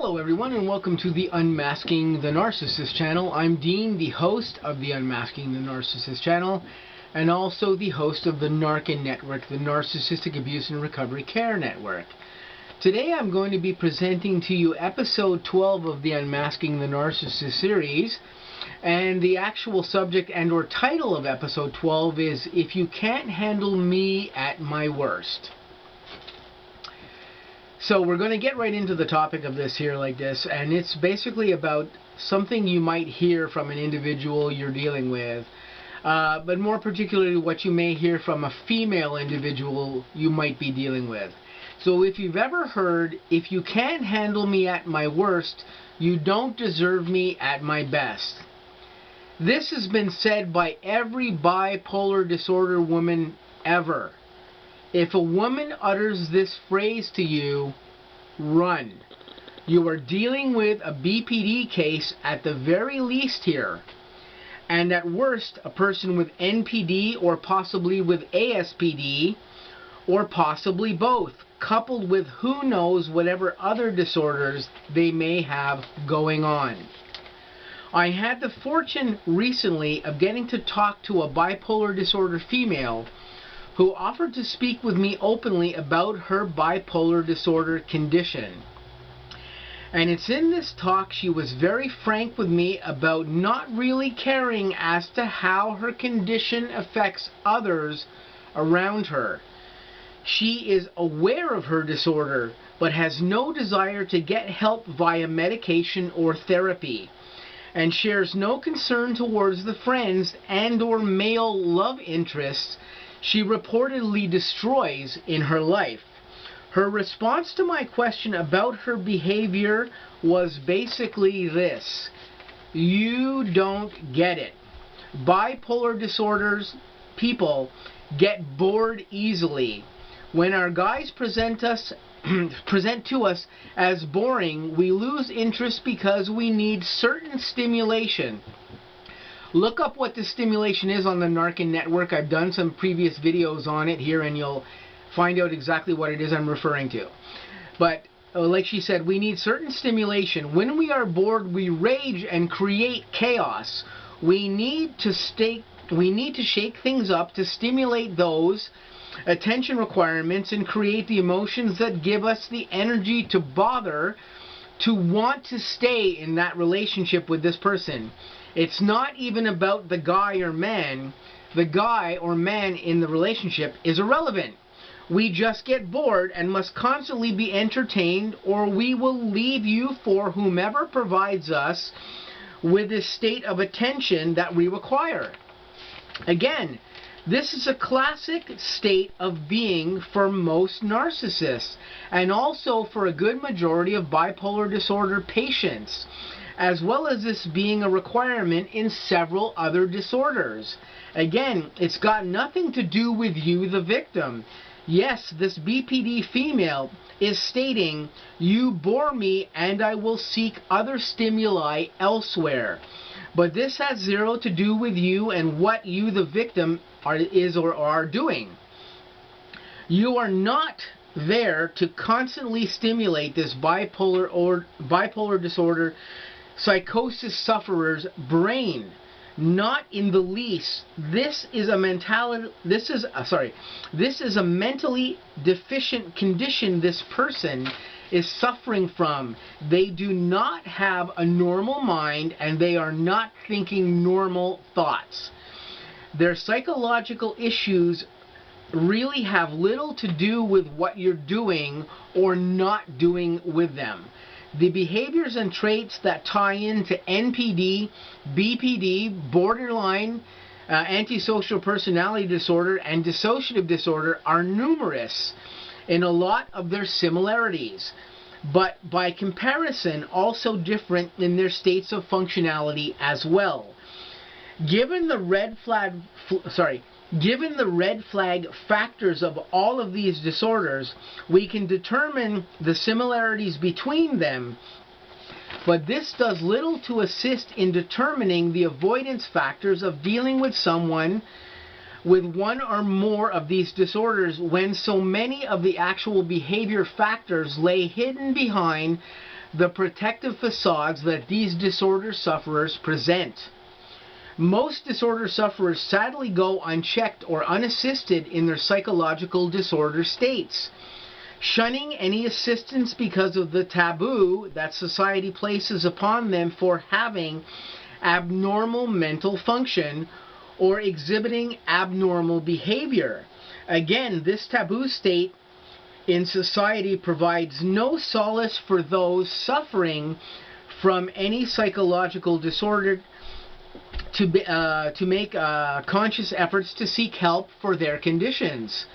Hello everyone, and welcome to the Unmasking the Narcissist channel. I'm Dean, the host of the Unmasking the Narcissist channel, and also the host of the N.A.R.C.N network, the Narcissistic Abuse and Recovery Care Network. Today I'm going to be presenting to you episode 12 of the Unmasking the Narcissist series, and the actual subject and or title of episode 12 is If You Can't Handle Me at My Worst. So we're going to get right into the topic of this here like this, and it's basically about something you might hear from an individual you're dealing with, but more particularly what you may hear from a female individual you might be dealing with. So if you've ever heard, if you can't handle me at my worst, you don't deserve me at my best. This has been said by every bipolar disorder woman ever. If a woman utters this phrase to you, run. You are dealing with a BPD case at the very least here. And at worst, a person with NPD or possibly with ASPD, or possibly both, coupled with who knows whatever other disorders they may have going on. I had the fortune recently of getting to talk to a bipolar disorder female who offered to speak with me openly about her bipolar disorder condition. And it's in this talk she was very frank with me about not really caring as to how her condition affects others around her. She is aware of her disorder, but has no desire to get help via medication or therapy, and shares no concern towards the friends and or male love interests she reportedly destroys in her life. Her response to my question about her behavior was basically this: you don't get it. Bipolar disorders people get bored easily. When our guys present to us as boring, we lose interest because we need certain stimulation. Look up what the stimulation is on the N.A.R.C.N network. I've done some previous videos on it here, and you'll find out exactly what it is I'm referring to. But like she said, we need certain stimulation. When we are bored, we rage and create chaos. We need to shake things up to stimulate those attention requirements and create the emotions that give us the energy to bother, to want to stay in that relationship with this person. It's not even about the guy or man. The guy or man in the relationship is irrelevant. We just get bored and must constantly be entertained, or we will leave you for whomever provides us with this state of attention that we require. Again, this is a classic state of being for most narcissists, and also for a good majority of bipolar disorder patients, as well as this being a requirement in several other disorders. Again, it's got nothing to do with you, the victim. Yes, this BPD female is stating, you bore me and I will seek other stimuli elsewhere. But this has zero to do with you and what you, the victim, are doing. You are not there to constantly stimulate this bipolar disorder psychosis sufferer's brain. Not in the least. This is a mentally deficient condition this person is suffering from. They do not have a normal mind, and they are not thinking normal thoughts. Their psychological issues really have little to do with what you're doing or not doing with them. The behaviors and traits that tie into NPD, BPD, borderline, antisocial personality disorder, and dissociative disorder are numerous in a lot of their similarities, but by comparison also different in their states of functionality as well. Given the red flag factors of all of these disorders, we can determine the similarities between them, but this does little to assist in determining the avoidance factors of dealing with someone with one or more of these disorders, when so many of the actual behavior factors lay hidden behind the protective facades that these disorder sufferers present. Most disorder sufferers sadly go unchecked or unassisted in their psychological disorder states, shunning any assistance because of the taboo that society places upon them for having abnormal mental function or exhibiting abnormal behavior. Again, this taboo state in society provides no solace for those suffering from any psychological disorder to make conscious efforts to seek help for their conditions,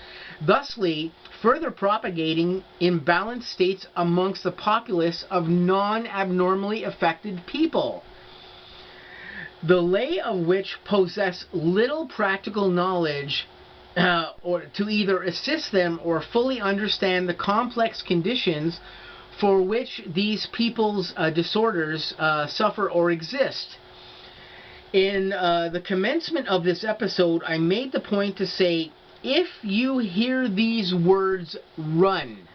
thusly further propagating imbalanced states amongst the populace of non-abnormally affected people, the lay of which possess little practical knowledge or to either assist them or fully understand the complex conditions for which these people's disorders suffer or exist. In the commencement of this episode, I made the point to say, if you hear these words, run.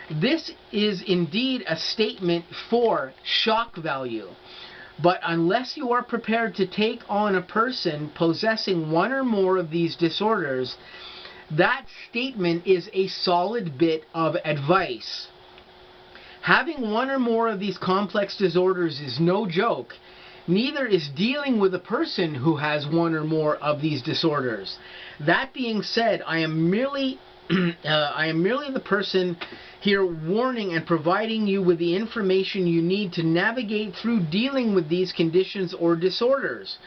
This is indeed a statement for shock value. But unless you are prepared to take on a person possessing one or more of these disorders, that statement is a solid bit of advice. Having one or more of these complex disorders is no joke. Neither is dealing with a person who has one or more of these disorders. That being said, I am merely the person here warning and providing you with the information you need to navigate through dealing with these conditions or disorders,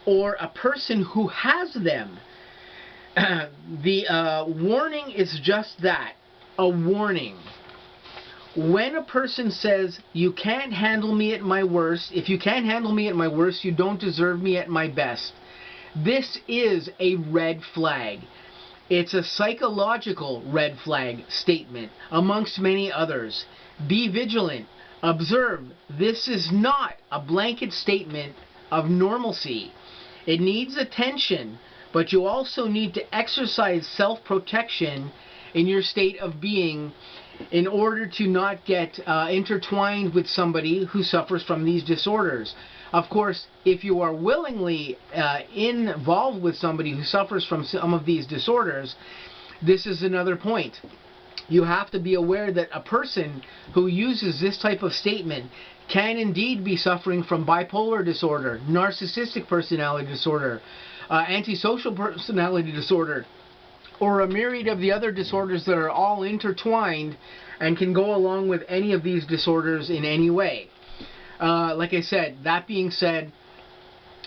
or a person who has them. The warning is just that, a warning. When a person says, you can't handle me at my worst, if you can't handle me at my worst, you don't deserve me at my best, this is a red flag. It's a psychological red flag statement, amongst many others. Be vigilant. Observe. This is not a blanket statement of normalcy. It needs attention, but you also need to exercise self-protection in your state of being in order to not get intertwined with somebody who suffers from these disorders. Of course, if you are willingly involved with somebody who suffers from some of these disorders, this is another point. You have to be aware that a person who uses this type of statement can indeed be suffering from bipolar disorder, narcissistic personality disorder, antisocial personality disorder, or a myriad of the other disorders that are all intertwined and can go along with any of these disorders in any way. Like I said, that being said,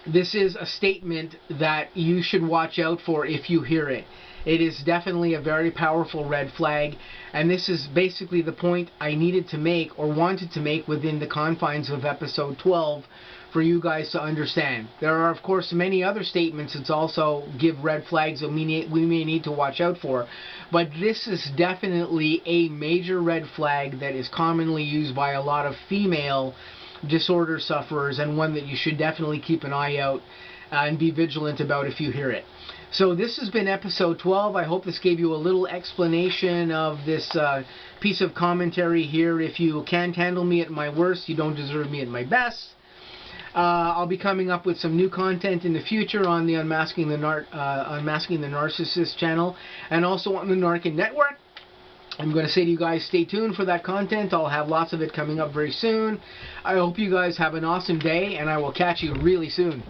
this is a statement that you should watch out for if you hear it. It is definitely a very powerful red flag, and this is basically the point I needed to make or wanted to make within the confines of episode 12 for you guys to understand. There are, of course, many other statements that also give red flags that we may need to watch out for, but this is definitely a major red flag that is commonly used by a lot of female disorder sufferers, and one that you should definitely keep an eye out and be vigilant about if you hear it. So this has been episode 12. I hope this gave you a little explanation of this piece of commentary here. If you can't handle me at my worst, you don't deserve me at my best. I'll be coming up with some new content in the future on the Unmasking the Narcissist channel, and also on the N.A.R.C.N network. I'm going to say to you guys, stay tuned for that content. I'll have lots of it coming up very soon. I hope you guys have an awesome day, and I will catch you really soon.